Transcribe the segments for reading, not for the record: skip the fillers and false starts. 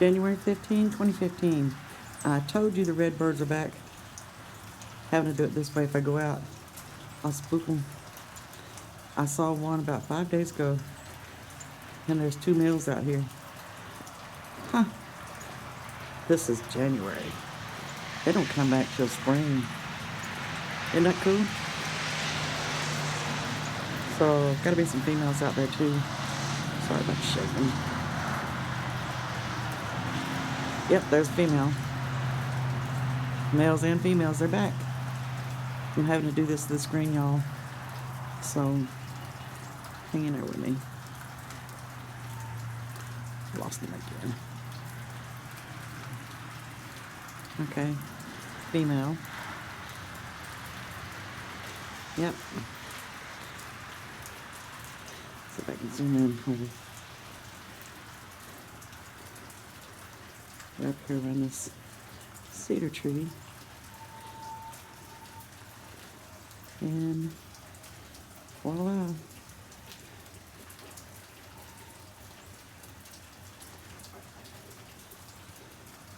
January 15, 2015. I told you the red birds are back. Having to do it this way if I go out. I'll spook them. I saw one about 5 days ago. And there's 2 males out here. Huh. This is January. They don't come back till spring. Isn't that cool? So, gotta be some females out there too. Sorry about the shaking. Yep, there's a female. Males and females, they're back. I'm having to do this to the screen, y'all. So, hang in there with me. Lost them again. Okay, female. Yep. See if I can zoom in. We're up here around this cedar tree. And voila.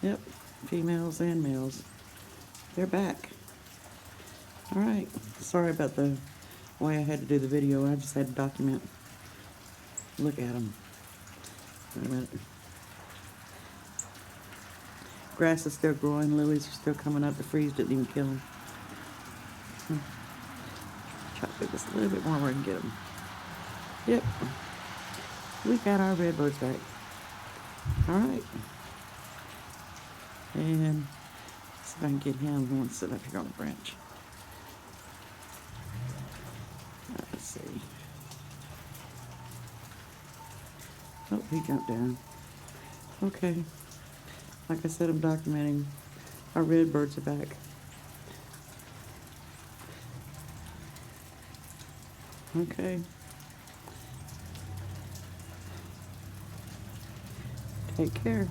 Yep, females and males. They're back. All right, sorry about the way I had to do the video. I just had to document. Look at them. Wait a minute. Grass is still growing. Lilies are still coming up. The freeze didn't even kill them. Try to do this a little bit more where I can get them. Yep. We got our redbirds back. All right. And see if I can get him. He wants to sit up here on the branch. Let's see. Oh, he jumped down. Okay. Like I said, I'm documenting. Our redbirds are back. Okay. Take care.